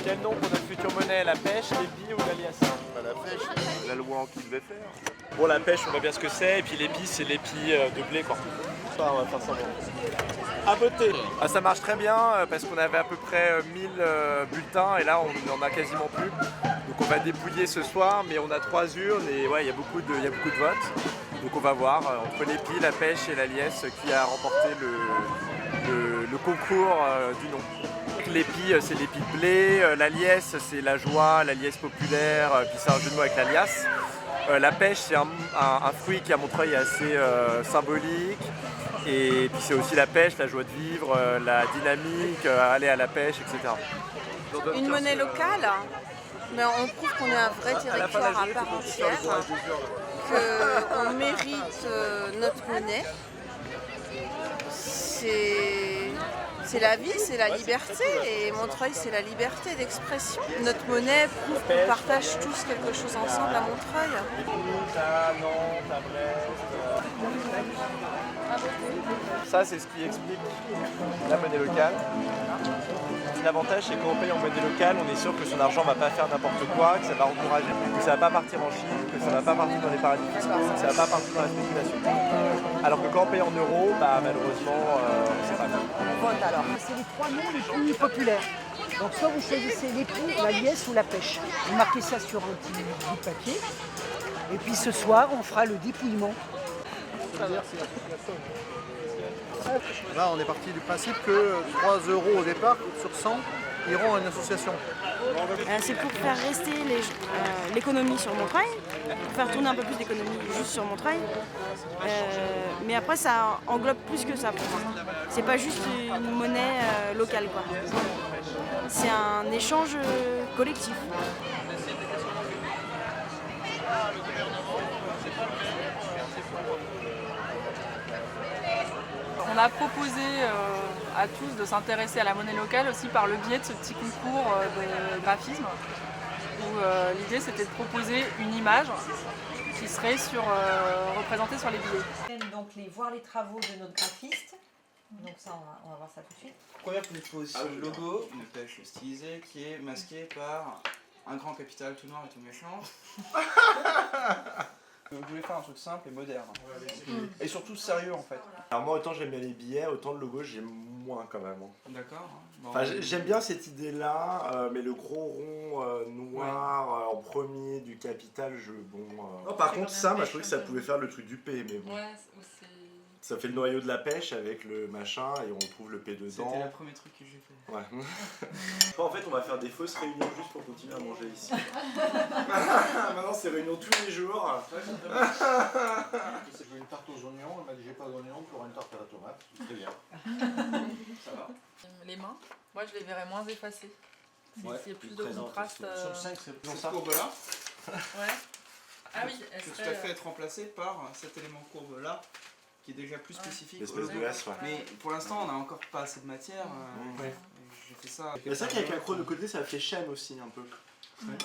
Quel nom pour notre future monnaie? La pêche, l'épi ou l'alias? La pêche, la loi qui devait faire. Bon, la pêche, on voit bien ce que c'est, et puis l'épi, c'est l'épi de blé, quoi. Ça, on va faire ça bon. À voter. Ah, ça marche très bien, parce qu'on avait à peu près 1000 bulletins, et là, on n'en a quasiment plus. Donc on va dépouiller ce soir, mais on a 3 urnes, et ouais, il y a beaucoup de votes. Donc on va voir, entre l'épi, la pêche et l'alias, qui a remporté le concours du nom. L'épi, c'est l'épi de blé, l'alias, c'est la joie, l'alias populaire, puis c'est un jeu de mots avec l'alias. La pêche, c'est un fruit qui à Montreuil est assez symbolique. Et puis c'est aussi la pêche, la joie de vivre, la dynamique, aller à la pêche, etc. Une monnaie locale, mais on prouve qu'on est un vrai territoire à part entière, qu'on mérite notre monnaie. C'est la vie, c'est la liberté, et Montreuil, c'est la liberté d'expression. Notre monnaie prouve qu'on partage tous quelque chose ensemble à Montreuil. Ça, c'est ce qui explique la monnaie locale. L'avantage, c'est qu'on paye en monnaie locale, on est sûr que son argent ne va pas faire n'importe quoi, que ça va encourager, que ça ne va pas partir en Chine, que ça ne va pas partir dans les paradis fiscaux, que ça ne va pas partir dans la spéculation. Alors que quand on paye en euros, bah, malheureusement, c'est pas bon. Vote alors. C'est les 3 noms les plus populaires. Donc soit vous choisissez l'épi, la liesse ou la pêche. Vous marquez ça sur un petit bout de papier. Et puis ce soir, on fera le dépouillement. Là, on est parti du principe que 3 € au départ sur 100 iront à une association. C'est pour faire rester l'économie sur Montreuil, pour faire tourner un peu plus d'économie juste sur Montreuil. Mais après, ça englobe plus que ça pour moi. C'est pas juste une monnaie locale, quoi. C'est un échange collectif. On a proposé à tous de s'intéresser à la monnaie locale aussi par le biais de ce petit concours de graphisme où l'idée c'était de proposer une image qui serait représentée sur les billets. Donc voir les travaux de notre graphiste. Donc ça on va voir ça tout de suite. Première position de logo, une pêche stylisée qui est masquée par un grand capital tout noir et tout méchant. Je voulais faire un truc simple et moderne. Et surtout sérieux en fait. Alors moi, autant j'aime bien les billets, autant le logo, j'aime moins quand même. D'accord. Bon, enfin, j'aime bien cette idée-là, mais le gros rond noir en premier du capital, non, par contre, ça, moi, je trouvais que ça pouvait faire le truc du P, mais bon. Ouais, ça fait le noyau de la pêche avec le machin et on trouve le P dedans. C'était le premier truc que j'ai fait. Ouais. En fait, on va faire des fausses réunions juste pour continuer à manger ici. Maintenant, c'est réunion tous les jours. J'ai voulu une tarte aux oignons, elle m'a dit j'ai pas d'oignons pour une tarte à la tomate. Très bien. Ça va. Les mains, moi je les verrais moins effacées. S'il y a plus de contraste. Sur le 5, c'est plus Cette courbe-là Ouais. Ah oui, elle peut tout serait... à fait être remplacée par cet élément courbe-là qui est déjà plus spécifique. L'espèce de S, ouais. Mais pour l'instant, on n'a encore pas assez de matière. J'ai fait ça. C'est vrai qu'avec un croc de côté, ça fait chaîne aussi un peu.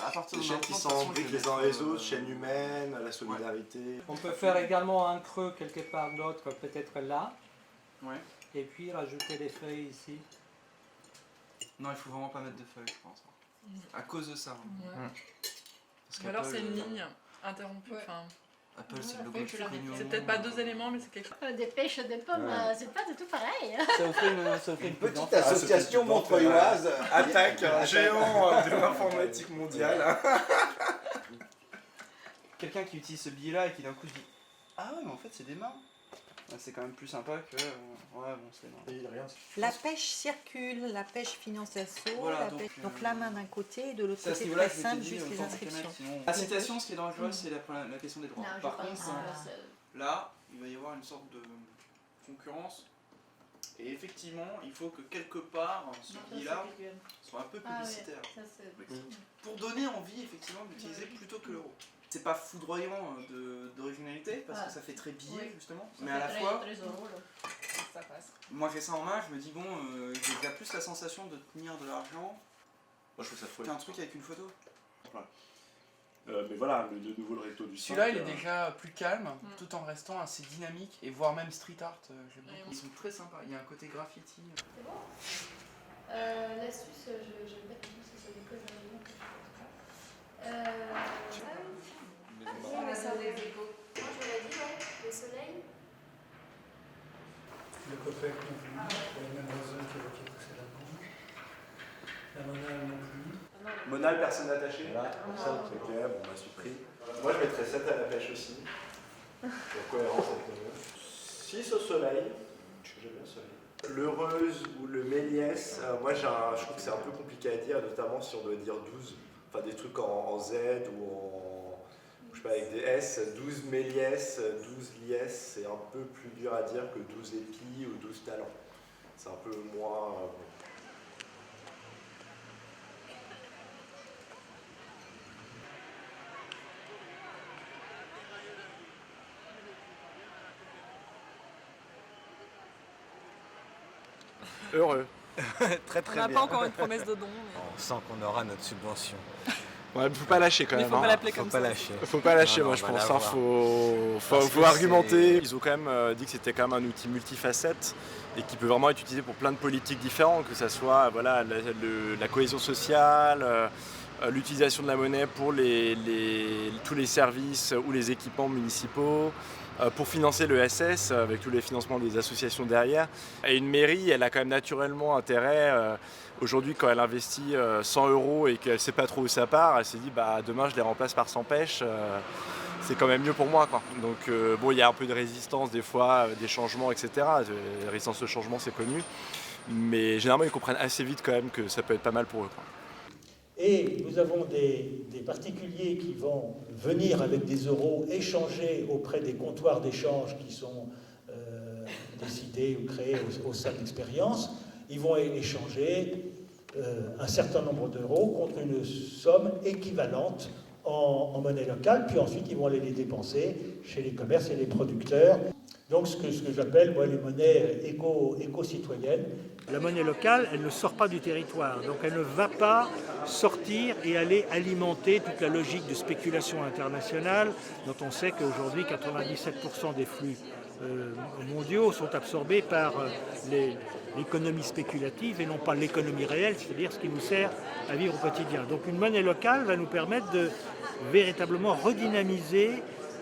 À partir Des chaînes qui s'embriquent les uns les autres, chaîne humaine, la solidarité. On peut faire également un creux quelque part d'autre, peut-être là. Ouais. Et puis rajouter des feuilles ici. Non, il faut vraiment pas mettre de feuilles, je pense. À cause de ça. Ouais. Parce alors qu'Apple, c'est une ligne interrompue. Enfin, Apple, c'est le logo le plus connu. c'est peut-être pas 2 éléments, mais c'est quelque chose. Des pêches de pommes, c'est pas du tout pareil. Ça vous fait une petite association montreuilloise. Attaque, un géant de l'informatique mondiale. Quelqu'un qui utilise ce billet-là et qui d'un coup se dit ah ouais, mais en fait, c'est des mains. C'est quand même plus sympa que. Ouais, bon, c'est non. La pêche circule, la pêche finance l'assaut, Voilà, donc la main d'un côté et de l'autre C'est à ce côté niveau-là très que je simple, t'ai dit, juste les autant que inscriptions. sinon- La citation, ce qui est dangereux, c'est la question des droits. Par contre, là, il va y avoir une sorte de concurrence. Et effectivement, il faut que quelque part, ce billet-là soit un peu publicitaire. Pour donner envie, effectivement, d'utiliser plutôt que l'euro. C'est pas foudroyant d'originalité, parce que ça fait très billet, justement. Mais à la fois, Ça passe. moi j'ai ça en main, je me dis bon, j'ai déjà plus la sensation de tenir de l'argent Moi, je trouve ça fou. qu'un truc avec une photo. Mais voilà, de nouveau le recto du sang. Celui-là, il est déjà plus calme, tout en restant assez dynamique, et voire même street art. J'aime beaucoup. Ils sont très sympas, il y a un côté graffiti. C'est bon l'astuce, je vais mettre plus que ça déconne. FEC non plus, pour les mêmes raisons qu'évoquées précédemment. La monnaie non plus. Monal, personne attaché. Voilà, ça, ok, bon, bah, surpris. Moi, je mettrais 7 à la pêche aussi. Pour cohérence avec le jeu. 6 au soleil. J'aime bien le soleil. L'heureuse ou le Méliès, moi, je trouve que c'est un peu compliqué à dire, notamment si on doit dire 12. Enfin, des trucs en Z ou en. Je sais pas, avec des S. 12 Méliès, 12 Liès, c'est un peu plus dur à dire que 12 épis ou 12 talents. C'est un peu moins. Heureux. Très On n'a pas encore une promesse de don. Mais... On sent qu'on aura notre subvention. Ouais, faut pas lâcher quand même. Mais faut pas l'appeler comme ça. Faut pas lâcher, moi je pense. Faut argumenter. Ils ont quand même dit que c'était quand même un outil multifacette et qui peut vraiment être utilisé pour plein de politiques différentes, que ce soit voilà, la cohésion sociale, l'utilisation de la monnaie pour tous les services ou les équipements municipaux, pour financer le SS avec tous les financements des associations derrière. Et une mairie, elle a quand même naturellement intérêt, aujourd'hui quand elle investit 100 € et qu'elle ne sait pas trop où ça part, elle s'est dit bah, demain je les remplace par 100 pêches, c'est quand même mieux pour moi, quoi. Donc bon, il y a un peu de résistance des fois, des changements, etc. La résistance au changement, c'est connu. Mais généralement, ils comprennent assez vite quand même que ça peut être pas mal pour eux, quoi. Et nous avons des particuliers qui vont venir avec des euros échanger auprès des comptoirs d'échange qui sont décidés ou créés au sein de l'expérience. Ils vont échanger un certain nombre d'euros contre une somme équivalente en monnaie locale, puis ensuite ils vont aller les dépenser chez les commerces et les producteurs. Donc ce que j'appelle moi les monnaies éco-citoyennes. La monnaie locale, elle ne sort pas du territoire, donc elle ne va pas sortir et aller alimenter toute la logique de spéculation internationale, dont on sait qu'aujourd'hui 97% des flux mondiaux sont absorbés par l'économie spéculative et non pas l'économie réelle, c'est-à-dire ce qui nous sert à vivre au quotidien. Donc une monnaie locale va nous permettre de véritablement redynamiser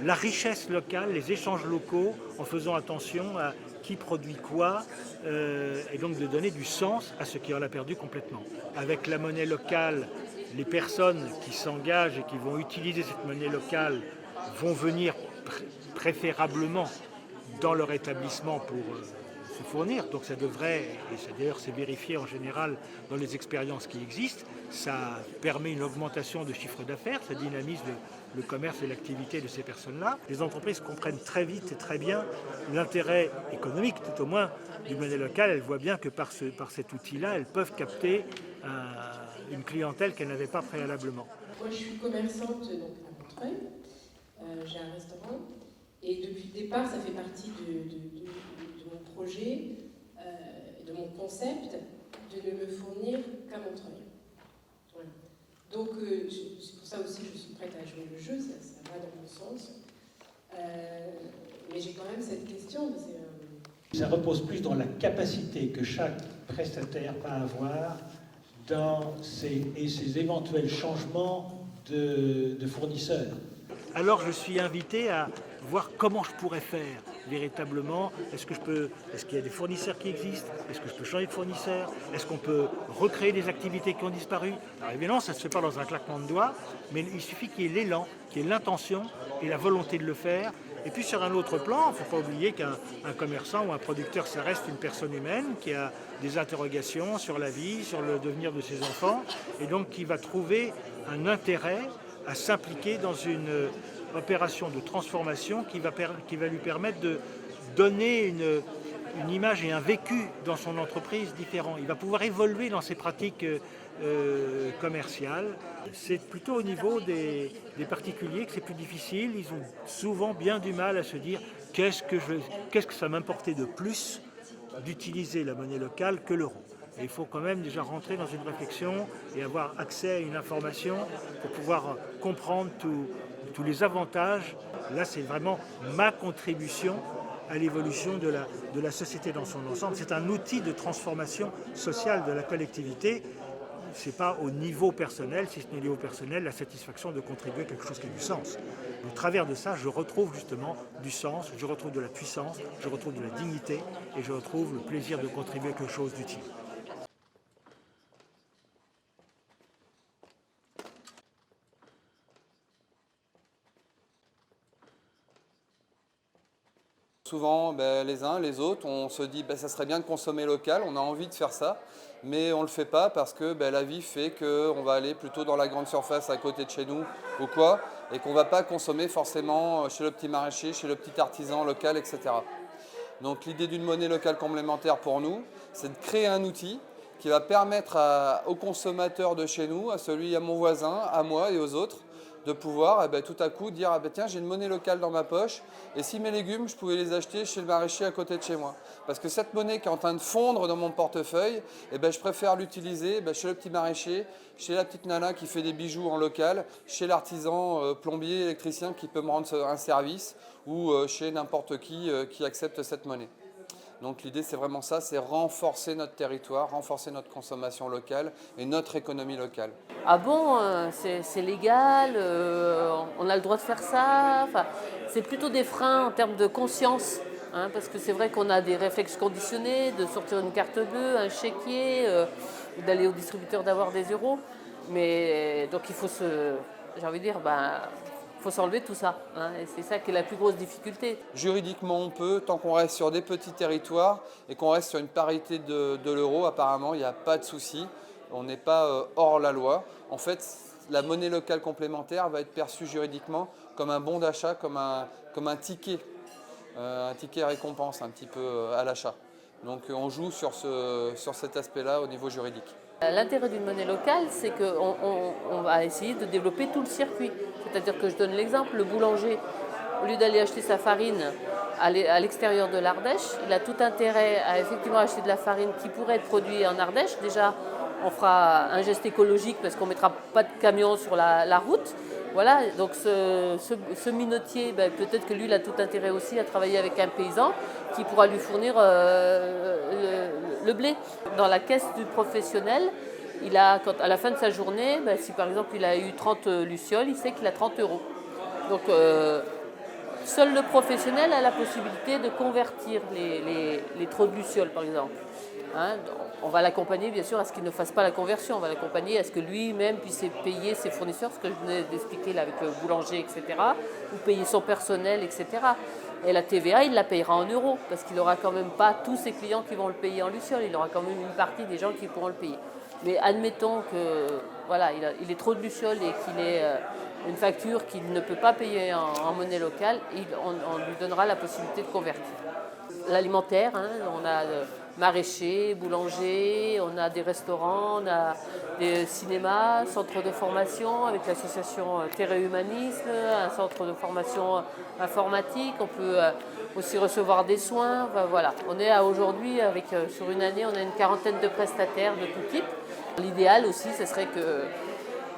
la richesse locale, les échanges locaux, en faisant attention à qui produit quoi, et donc de donner du sens à ce qui en a perdu complètement. Avec la monnaie locale, les personnes qui s'engagent et qui vont utiliser cette monnaie locale vont venir préférablement dans leur établissement pour se fournir. Donc ça devrait, et d'ailleurs c'est vérifié en général dans les expériences qui existent, ça permet une augmentation de chiffre d'affaires, ça dynamise le commerce et l'activité de ces personnes-là. Les entreprises comprennent très vite et très bien l'intérêt économique, tout au moins, d'une monnaie locale. Elles voient bien que par cet outil-là, elles peuvent capter une clientèle qu'elles n'avaient pas préalablement. Moi, je suis commerçante donc, à Montreuil. J'ai un restaurant. Et depuis le départ, ça fait partie de mon projet, de mon concept, de ne me fournir qu'à Montreuil. Voilà. Donc, c'est pour ça aussi que je suis prête à jouer le jeu, ça va dans mon sens. Mais j'ai quand même cette question. Ça repose plus dans la capacité que chaque prestataire va avoir dans ses éventuels changements de fournisseurs. Alors je suis invité à voir comment je pourrais faire véritablement. Est-ce qu'il y a des fournisseurs qui existent? Est-ce que je peux changer de fournisseur? Est-ce qu'on peut recréer des activités qui ont disparu? Alors évidemment, ça ne se fait pas dans un claquement de doigts, mais il suffit qu'il y ait l'élan, qu'il y ait l'intention et la volonté de le faire. Et puis sur un autre plan, il ne faut pas oublier qu'un commerçant ou un producteur, ça reste une personne humaine qui a des interrogations sur la vie, sur le devenir de ses enfants, et donc qui va trouver un intérêt à s'impliquer dans une opération de transformation qui va lui permettre de donner une image et un vécu dans son entreprise différent. Il va pouvoir évoluer dans ses pratiques commerciales. C'est plutôt au niveau des particuliers que c'est plus difficile. Ils ont souvent bien du mal à se dire qu'est-ce que ça m'importait de plus d'utiliser la monnaie locale que l'euro. Et il faut quand même déjà rentrer dans une réflexion et avoir accès à une information pour pouvoir comprendre tous les avantages. Là, c'est vraiment ma contribution à l'évolution de la société dans son ensemble. C'est un outil de transformation sociale de la collectivité. ce n'est pas au niveau personnel, si ce n'est au niveau personnel, la satisfaction de contribuer à quelque chose qui a du sens. Au travers de ça, je retrouve justement du sens, je retrouve de la puissance, je retrouve de la dignité et je retrouve le plaisir de contribuer à quelque chose d'utile. Souvent, les uns, les autres, on se dit ça serait bien de consommer local, on a envie de faire ça, mais on ne le fait pas parce que la vie fait qu'on va aller plutôt dans la grande surface à côté de chez nous ou quoi, et qu'on ne va pas consommer forcément chez le petit maraîcher, chez le petit artisan local, etc. Donc l'idée d'une monnaie locale complémentaire pour nous, c'est de créer un outil qui va permettre aux consommateurs de chez nous, à celui, à mon voisin, à moi et aux autres, de pouvoir tout à coup dire tiens, j'ai une monnaie locale dans ma poche et si mes légumes je pouvais les acheter chez le maraîcher à côté de chez moi, parce que cette monnaie qui est en train de fondre dans mon portefeuille, je préfère l'utiliser chez le petit maraîcher, chez la petite nana qui fait des bijoux en local, chez l'artisan plombier, électricien qui peut me rendre un service, ou chez n'importe qui accepte cette monnaie. Donc l'idée c'est vraiment ça, c'est renforcer notre territoire, renforcer notre consommation locale et notre économie locale. Ah bon, c'est légal, on a le droit de faire ça, enfin, c'est plutôt des freins en termes de conscience, hein, parce que c'est vrai qu'on a des réflexes conditionnés, de sortir une carte bleue, un chéquier, d'aller au distributeur d'avoir des euros, mais donc il faut faut s'enlever tout ça, hein, et c'est ça qui est la plus grosse difficulté. Juridiquement, on peut, tant qu'on reste sur des petits territoires et qu'on reste sur une parité de l'euro, apparemment, il n'y a pas de souci. On n'est pas hors la loi. En fait, la monnaie locale complémentaire va être perçue juridiquement comme un bon d'achat, comme un ticket récompense un petit peu à l'achat. Donc on joue sur cet aspect-là au niveau juridique. L'intérêt d'une monnaie locale, c'est qu'on va essayer de développer tout le circuit. C'est-à-dire que je donne l'exemple, le boulanger, au lieu d'aller acheter sa farine à l'extérieur de l'Ardèche, il a tout intérêt à effectivement acheter de la farine qui pourrait être produite en Ardèche. Déjà, on fera un geste écologique parce qu'on ne mettra pas de camion sur la route. Voilà, donc ce minotier, peut-être que lui, il a tout intérêt aussi à travailler avec un paysan qui pourra lui fournir le blé. Dans la caisse du professionnel, à la fin de sa journée, si par exemple il a eu 30 lucioles, il sait qu'il a 30 euros. Donc seul le professionnel a la possibilité de convertir les trop de lucioles, par exemple. Hein, on va l'accompagner bien sûr à ce qu'il ne fasse pas la conversion, on va l'accompagner à ce que lui-même puisse payer ses fournisseurs, ce que je venais d'expliquer là avec le boulanger, etc., ou payer son personnel, etc. Et la TVA, il la payera en euros, parce qu'il n'aura quand même pas tous ses clients qui vont le payer en lucioles, il aura quand même une partie des gens qui pourront le payer. Mais admettons que voilà, il est trop de lucioles et qu'il ait une facture qu'il ne peut pas payer en monnaie locale, on lui donnera la possibilité de convertir. L'alimentaire, hein, on a maraîchers, boulangers, on a des restaurants, on a des cinémas, centres de formation avec l'association Terre et Humanisme, un centre de formation informatique, on peut aussi recevoir des soins. Enfin, voilà. On est aujourd'hui, sur une année, on a une quarantaine de prestataires de tout type. L'idéal aussi, ce serait que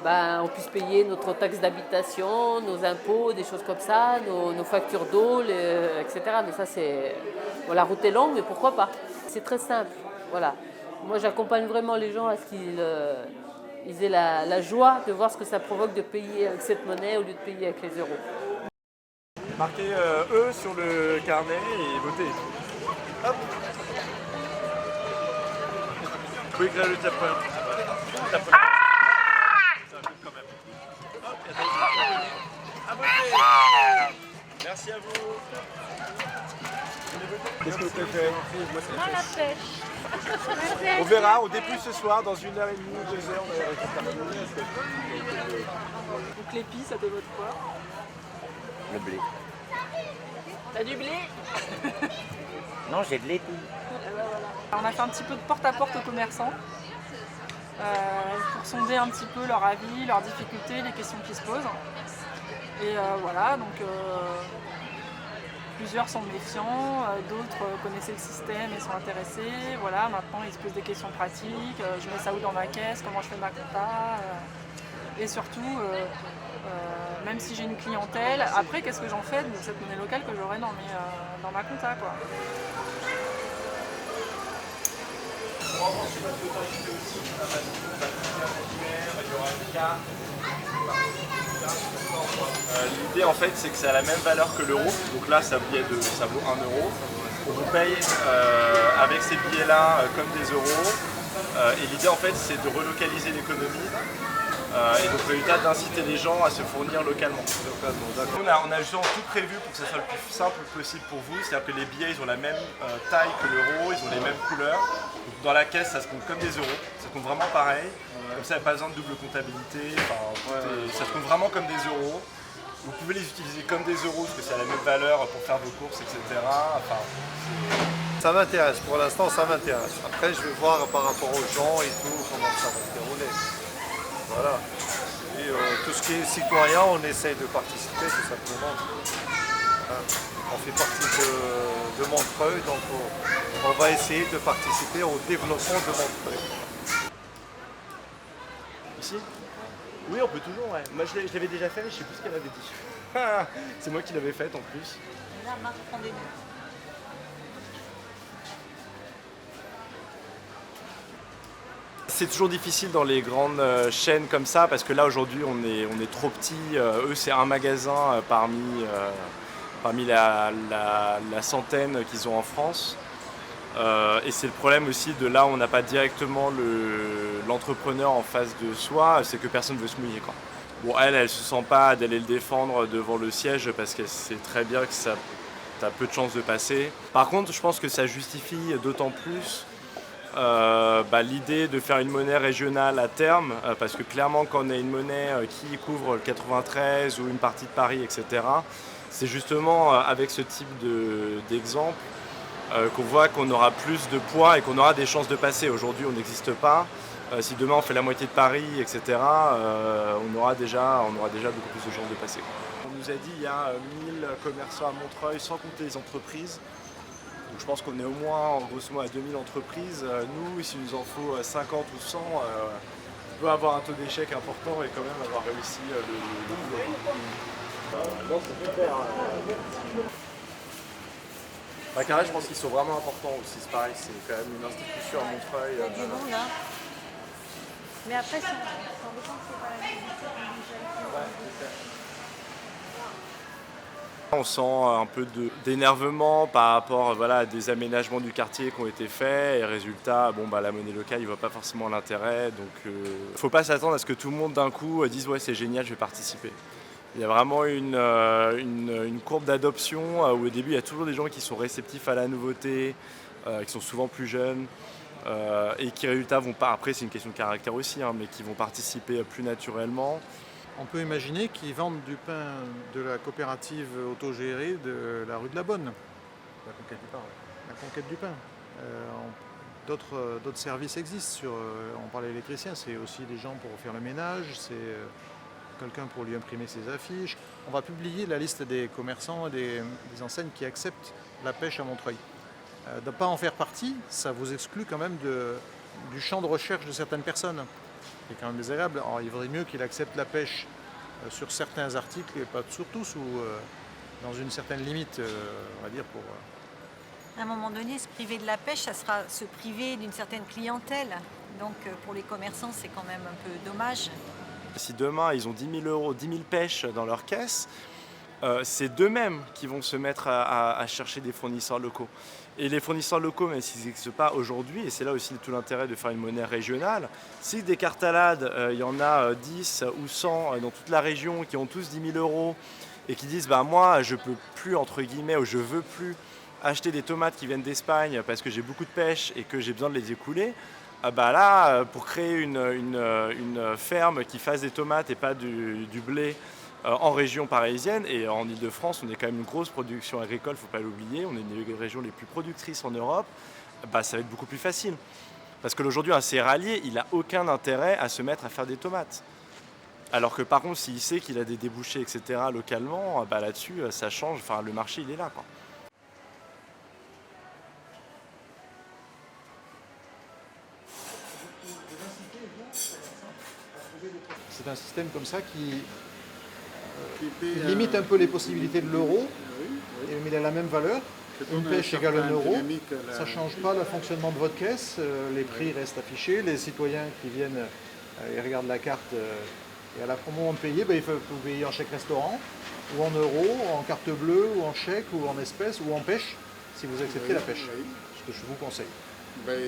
on puisse payer notre taxe d'habitation, nos impôts, des choses comme ça, nos factures d'eau, etc. Mais ça, la route est longue, mais pourquoi pas? C'est très simple. Voilà. Moi, j'accompagne vraiment les gens à ce qu'ils aient la joie de voir ce que ça provoque de payer avec cette monnaie au lieu de payer avec les euros. Marquez E sur le carnet et votez. Hop. Vous pouvez écrire le tapeur. Merci à vous. Qu'est-ce que vous préférez? Moi, la pêche. On verra, au début ce soir, dans 1h30, 2h, on va récupérer. Donc l'épice, ça te vote quoi? Le blé. T'as du blé? Non, j'ai de l'épi. On a fait un petit peu de porte-à-porte aux commerçants pour sonder un petit peu leur avis, leurs difficultés, les questions qui se posent. Et voilà, donc plusieurs sont méfiants, d'autres connaissaient le système et sont intéressés. Voilà, maintenant ils se posent des questions pratiques, je mets ça où dans ma caisse, comment je fais ma compta. Et surtout, même si j'ai une clientèle, après qu'est-ce que j'en fais de cette monnaie locale que j'aurai dans ma compta, quoi. L'idée en fait c'est que c'est à la même valeur que l'euro, donc là ça vaut 1 euro. On vous paye avec ces billets là comme des euros et l'idée en fait c'est de relocaliser l'économie et donc le résultat d'inciter les gens à se fournir localement. On a justement tout prévu pour que ça soit le plus simple possible pour vous, c'est-à-dire que les billets ils ont la même taille que l'euro, ils ont les mêmes couleurs. Donc, dans la caisse ça se compte comme des euros, ça se compte vraiment pareil, comme ça il n'y a pas besoin de double comptabilité, ça se compte vraiment comme des euros. Vous pouvez les utiliser comme des euros parce que c'est à la même valeur pour faire vos courses, etc. Ça m'intéresse, pour l'instant ça m'intéresse. Après je vais voir par rapport aux gens et tout, comment ça va se dérouler. Voilà. Et tout ce qui est citoyen, on essaye de participer tout simplement. On fait partie de Montreuil, donc on va essayer de participer au développement de Montreuil. Ici ? Oui, on peut toujours, ouais. Moi je l'avais déjà fait, mais je sais plus ce qu'elle avait dit. C'est moi qui l'avais faite en plus. Et là, Marc prend des notes. C'est toujours difficile dans les grandes chaînes comme ça parce que là aujourd'hui on est trop petit. Eux c'est un magasin parmi la centaine qu'ils ont en France. Et c'est le problème aussi de là où on n'a pas directement l'entrepreneur en face de soi, c'est que personne ne veut se mouiller, quoi. Bon, elle se sent pas d'aller le défendre devant le siège parce qu'elle sait très bien que ça a peu de chances de passer. Par contre, je pense que ça justifie d'autant plus l'idée de faire une monnaie régionale à terme, parce que clairement quand on a une monnaie qui couvre le 93 ou une partie de Paris, etc., c'est justement avec ce type d'exemple qu'on voit qu'on aura plus de poids et qu'on aura des chances de passer. Aujourd'hui, on n'existe pas. Si demain on fait la moitié de Paris, etc., on aura déjà beaucoup plus de chances de passer. On nous a dit qu'il y a 1000 commerçants à Montreuil, sans compter les entreprises. Donc je pense qu'on est au moins, grosso modo, à 2000 entreprises. Nous, s'il nous en faut 50 ou 100, on peut avoir un taux d'échec important et quand même avoir réussi le boulot. Non, c'est super. Carré, je pense qu'ils sont vraiment importants aussi, c'est pareil, c'est quand même une institution à Montreuil. Il y a du monde, hein. Mais après, ça dépend que c'est pas la musique. On sent un peu d'énervement par rapport à des aménagements du quartier qui ont été faits et résultat, la monnaie locale il voit pas forcément l'intérêt, donc faut pas s'attendre à ce que tout le monde d'un coup dise ouais c'est génial, je vais participer. Il y a vraiment une courbe d'adoption où au début il y a toujours des gens qui sont réceptifs à la nouveauté, qui sont souvent plus jeunes et qui résultat vont pas, après c'est une question de caractère aussi, mais qui vont participer plus naturellement. On peut imaginer qu'ils vendent du pain de la coopérative autogérée de la rue de la Bonne. La conquête du pain. La conquête du pain. D'autres services existent. On parlait d'électricien, c'est aussi des gens pour faire le ménage, c'est quelqu'un pour lui imprimer ses affiches. On va publier la liste des commerçants et des enseignes qui acceptent la pêche à Montreuil. De ne pas en faire partie, ça vous exclut quand même du champ de recherche de certaines personnes. C'est quand même désagréable. Alors, il vaudrait mieux qu'il accepte la pêche sur certains articles et pas sur tous, ou dans une certaine limite, on va dire, pour... À un moment donné, se priver de la pêche, ça sera se priver d'une certaine clientèle. Donc pour les commerçants, c'est quand même un peu dommage. Si demain ils ont 10 000 euros, 10 000 pêches dans leur caisse, c'est d'eux-mêmes qui vont se mettre à chercher des fournisseurs locaux. Et les fournisseurs locaux, même s'ils n'existent pas aujourd'hui, et c'est là aussi tout l'intérêt de faire une monnaie régionale, si des cartalades, il y en a 10 ou 100 dans toute la région qui ont tous 10 000 euros et qui disent moi je peux plus, entre guillemets, ou je veux plus acheter des tomates qui viennent d'Espagne parce que j'ai beaucoup de pêche et que j'ai besoin de les écouler, là, pour créer une ferme qui fasse des tomates et pas du blé en région parisienne, et en Ile-de-France, on est quand même une grosse production agricole, il ne faut pas l'oublier, on est une des régions les plus productrices en Europe, ça va être beaucoup plus facile. Parce qu'aujourd'hui, un céréalier, il n'a aucun intérêt à se mettre à faire des tomates. Alors que par contre, s'il sait qu'il a des débouchés, etc., localement, là-dessus, ça change, le marché, il est là, quoi. C'est un système comme ça qui limite un peu les possibilités de l'euro, mais il a la même valeur. Une pêche égale 1 euro, ça ne change pas le fonctionnement de votre caisse, les prix restent affichés, les citoyens qui viennent, ils regardent la carte et à la promo on paye, il faut payer en chèque restaurant, ou en euros, en carte bleue, ou en chèque, ou en espèces, ou en pêche, si vous acceptez la pêche, ce que je vous conseille.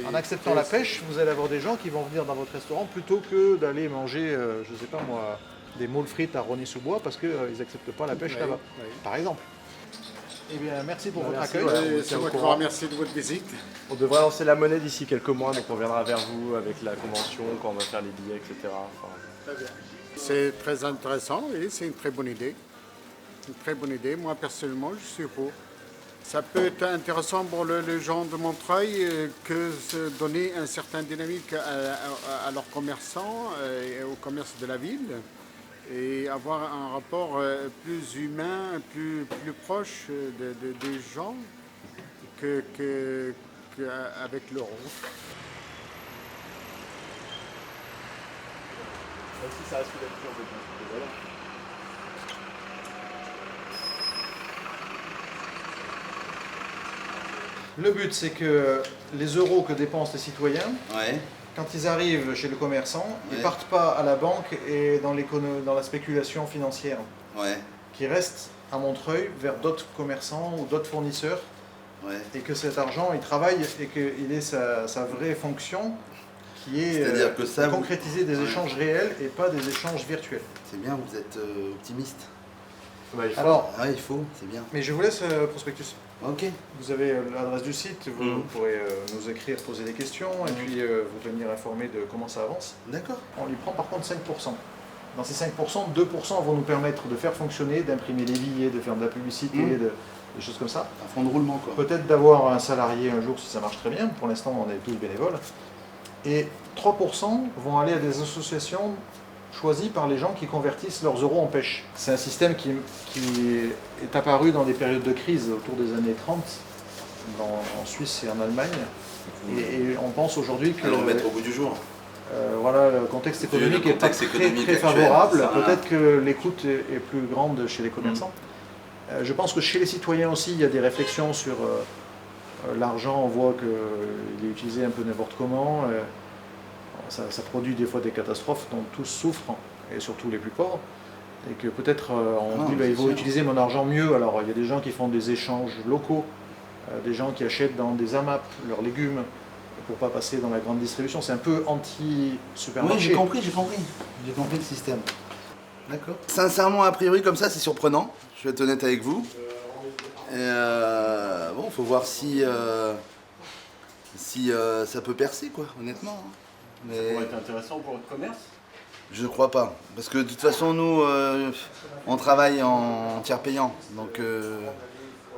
En acceptant la pêche, vous allez avoir des gens qui vont venir dans votre restaurant plutôt que d'aller manger, je ne sais pas moi, des moules frites à Rosny-sous-Bois parce qu'ils n'acceptent pas la pêche là-bas, par exemple. Eh bien, merci pour votre accueil. C'est moi qui vous remercie de votre visite. On devrait lancer la monnaie d'ici quelques mois, donc on viendra vers vous avec la convention, quand on va faire les billets, etc. Très bien. C'est très intéressant et c'est une très bonne idée. Une très bonne idée. Moi, personnellement, je suis pour. Ça peut être intéressant pour les gens de Montreuil que de donner un certain dynamique à leurs commerçants et au commerce de la ville et avoir un rapport plus humain, plus proche des gens qu'avec l'euro. Si ça reste une lecture de valeur. Le but, c'est que les euros que dépensent les citoyens, quand ils arrivent chez le commerçant, ils ne partent pas à la banque et dans la spéculation financière, qui restent à Montreuil vers d'autres commerçants ou d'autres fournisseurs, et que cet argent, il travaille et qu'il ait sa vraie fonction, qui est de concrétiser des échanges réels et pas des échanges virtuels. C'est bien, vous êtes optimiste. Alors, il faut, c'est bien. Mais je vous laisse prospectus. Ok. Vous avez l'adresse du site, vous pourrez nous écrire, poser des questions et puis vous tenir informé de comment ça avance. D'accord. On lui prend par contre 5%. Dans ces 5%, 2% vont nous permettre de faire fonctionner, d'imprimer des billets, de faire de la publicité, des choses comme ça. Un fonds de roulement quoi. Peut-être d'avoir un salarié un jour si ça marche très bien. Pour l'instant, on est tous bénévoles. Et 3% vont aller à des associations choisies par les gens qui convertissent leurs euros en pêche. C'est un système qui est apparu dans des périodes de crise autour des années 30, en Suisse et en Allemagne. Et on pense aujourd'hui que... le remettre au bout du jour. Voilà, le contexte économique est pas très favorable. Peut-être que l'écoute est plus grande chez les commerçants. Je pense que chez les citoyens aussi, il y a des réflexions sur l'argent. On voit qu'il est utilisé un peu n'importe comment. Ça produit des fois des catastrophes dont tous souffrent, et surtout les plus pauvres. Et que peut-être on dit il faut utiliser mon argent mieux. Alors il y a des gens qui font des échanges locaux, des gens qui achètent dans des AMAP leurs légumes pour pas passer dans la grande distribution. C'est un peu anti-supermarché. Oui, j'ai compris le système. D'accord. Sincèrement, a priori, comme ça, c'est surprenant. Je vais être honnête avec vous. Bon, faut voir si ça peut percer, quoi, honnêtement. Mais... Ça pourrait être intéressant pour votre commerce ? Je ne crois pas. Parce que de toute façon, nous, on travaille en tiers payant. Donc,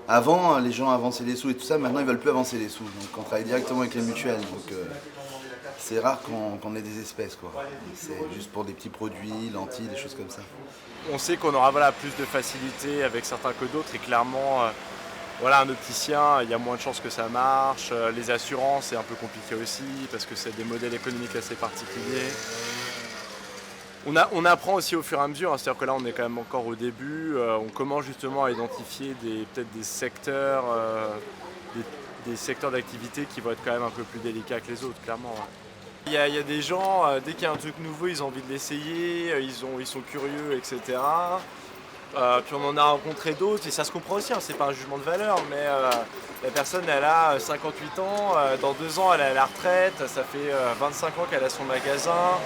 avant, les gens avançaient les sous et tout ça. Maintenant, ils ne veulent plus avancer les sous. Donc, on travaille directement avec les mutuelles. Donc, c'est rare qu'on ait des espèces, quoi. C'est juste pour des petits produits, lentilles, des choses comme ça. On sait qu'on aura plus de facilité avec certains que d'autres. Et clairement, un opticien, il y a moins de chances que ça marche. Les assurances, c'est un peu compliqué aussi parce que c'est des modèles économiques assez particuliers. On apprend aussi au fur et à mesure, c'est-à-dire que là on est quand même encore au début, on commence justement à identifier peut-être des secteurs, des secteurs d'activité qui vont être quand même un peu plus délicats que les autres, clairement. Il y a des gens, dès qu'il y a un truc nouveau, ils ont envie de l'essayer, ils sont curieux, etc. Puis on en a rencontré d'autres, et ça se comprend aussi, c'est pas un jugement de valeur, mais la personne elle a 58 ans, dans 2 ans elle est à la retraite, ça fait 25 ans qu'elle a son magasin.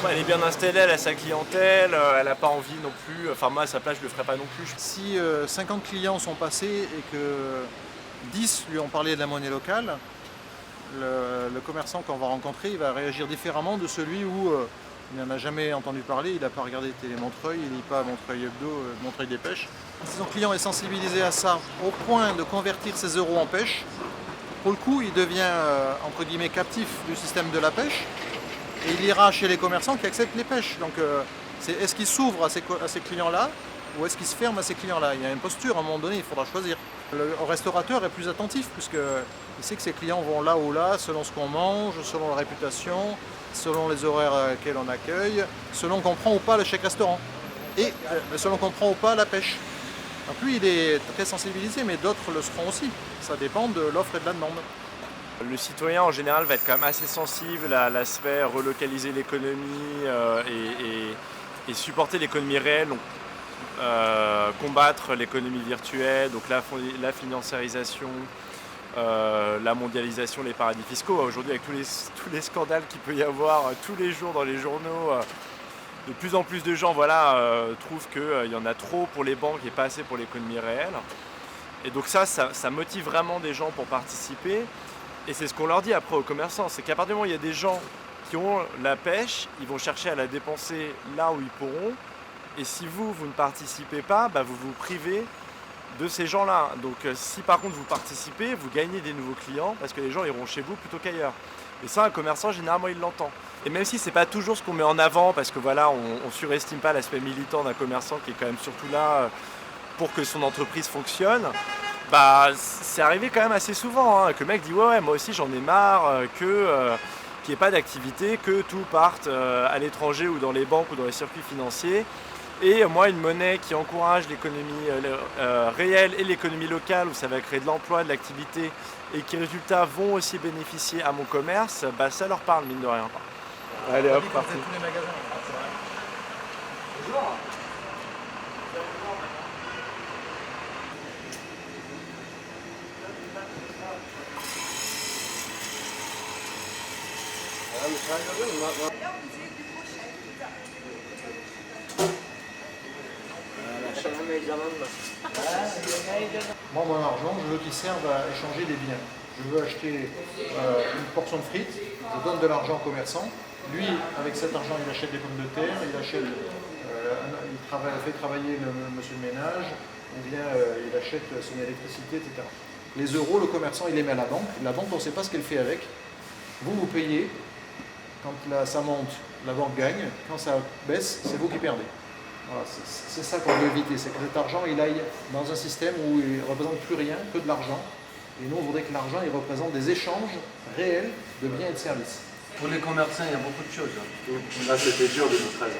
Elle est bien installée, elle a sa clientèle, elle n'a pas envie non plus, enfin moi à sa place je le ferais pas non plus. Si 50 clients sont passés et que 10 lui ont parlé de la monnaie locale, le commerçant qu'on va rencontrer, il va réagir différemment de celui où il n'en a jamais entendu parler, il n'a pas regardé Télé Montreuil, il ne lit pas Montreuil Hebdo, Montreuil des Pêches. Si son client est sensibilisé à ça au point de convertir ses euros en pêche, pour le coup il devient entre guillemets captif du système de la pêche. Et il ira chez les commerçants qui acceptent les pêches. Donc est-ce qu'il s'ouvre à ces clients-là ou est-ce qu'il se ferme à ces clients-là? Il y a une posture, à un moment donné, il faudra choisir. Le restaurateur est plus attentif puisqu'il sait que ses clients vont là ou là, selon ce qu'on mange, selon la réputation, selon les horaires auxquels on accueille, selon qu'on prend ou pas le chèque restaurant et selon qu'on prend ou pas la pêche. Donc lui, il est très sensibilisé, mais d'autres le seront aussi. Ça dépend de l'offre et de la demande. Le citoyen en général va être quand même assez sensible à l'aspect relocaliser l'économie et supporter l'économie réelle, donc combattre l'économie virtuelle, donc la financiarisation, la mondialisation, les paradis fiscaux. Aujourd'hui, avec tous les scandales qu'il peut y avoir tous les jours dans les journaux, de plus en plus de gens trouvent qu'il y en a trop pour les banques et pas assez pour l'économie réelle. Et donc ça motive vraiment des gens pour participer. Et c'est ce qu'on leur dit après aux commerçants, c'est qu'à partir du moment où il y a des gens qui ont la pêche, ils vont chercher à la dépenser là où ils pourront. Et si vous ne participez pas, vous vous privez de ces gens-là. Donc si par contre vous participez, vous gagnez des nouveaux clients parce que les gens iront chez vous plutôt qu'ailleurs. Et ça, un commerçant, généralement, il l'entend. Et même si c'est pas toujours ce qu'on met en avant, parce que voilà, on surestime pas l'aspect militant d'un commerçant qui est quand même surtout là pour que son entreprise fonctionne, c'est arrivé quand même assez souvent, que le mec dit ouais moi aussi j'en ai marre, qu'il n'y ait pas d'activité, que tout parte à l'étranger ou dans les banques ou dans les circuits financiers. Et moi, une monnaie qui encourage l'économie réelle et l'économie locale, où ça va créer de l'emploi, de l'activité, et qui, résultats, vont aussi bénéficier à mon commerce, ça leur parle, mine de rien. Allez hop, parti. Moi, mon argent, je veux qu'il serve à échanger des biens. Je veux acheter une portion de frites, je donne de l'argent au commerçant. Lui, avec cet argent, il achète des pommes de terre, il fait travailler le monsieur de ménage, ou bien il achète son électricité, etc. Les euros, le commerçant, il les met à la banque. La banque, on ne sait pas ce qu'elle fait avec. Vous payez. Quand ça monte, la banque gagne. Quand ça baisse, c'est vous qui perdez. Voilà, c'est ça qu'on veut éviter, c'est que cet argent il aille dans un système où il ne représente plus rien que de l'argent. Et nous, on voudrait que l'argent il représente des échanges réels de biens et de services. Pour les commerçants, il y a beaucoup de choses. Là, c'était dur 2013.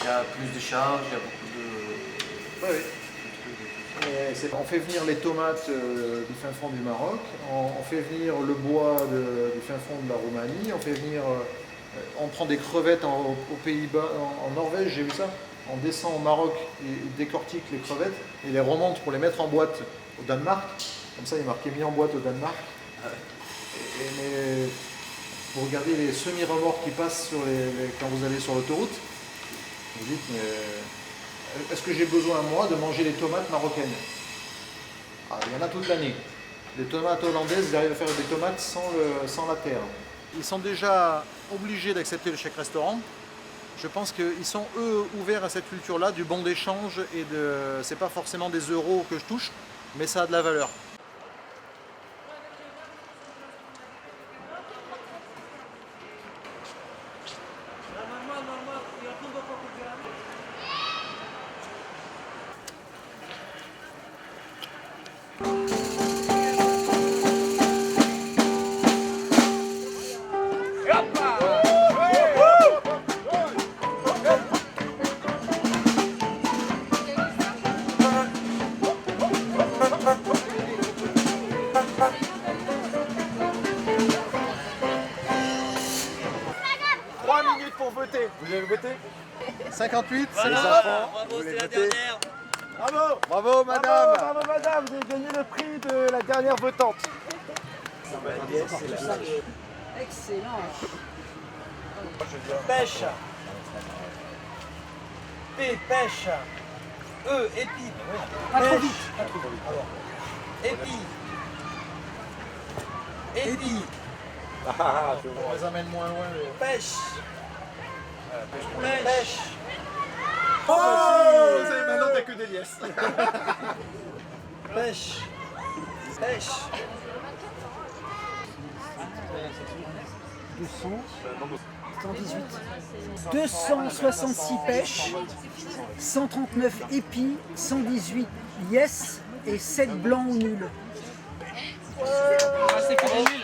Il y a plus de charges, il y a beaucoup de... Oui. On fait venir les tomates du fin fond du Maroc, on fait venir le bois du fin fond de la Roumanie, on prend des crevettes aux Pays-Bas, en Norvège, j'ai vu ça. On descend au Maroc, ils décortiquent les crevettes et les remontent pour les mettre en boîte au Danemark. Comme ça, il est marqué mis en boîte au Danemark. Mais vous regardez les semi-remorques qui passent quand vous allez sur l'autoroute, vous dites, mais est-ce que j'ai besoin, moi, de manger les tomates marocaines? Il y en a toute l'année. Les tomates hollandaises, ils arrivent à faire des tomates sans la terre. Ils sont déjà obligés d'accepter le chèque restaurant. Je pense qu'ils sont, eux, ouverts à cette culture-là, du bon d'échange et c'est pas forcément des euros que je touche, mais ça a de la valeur. Vous avez voté? 58, voilà, c'est les enfants. Bravo, c'est la dernière. Bravo. Bravo madame. Bravo madame, vous avez gagné le prix de la dernière votante. Excellent. Pêche. P, pêche. E, épi. Pas trop vite. Épi. Épi. On les amène moins loin. Pêche. Pêche. Oh, maintenant t'as que des liesses. Pêche. Pêche. 200. 118. 266 pêches, 139 épis, 118 yes et 7 blancs ou nuls. C'est que des nuls.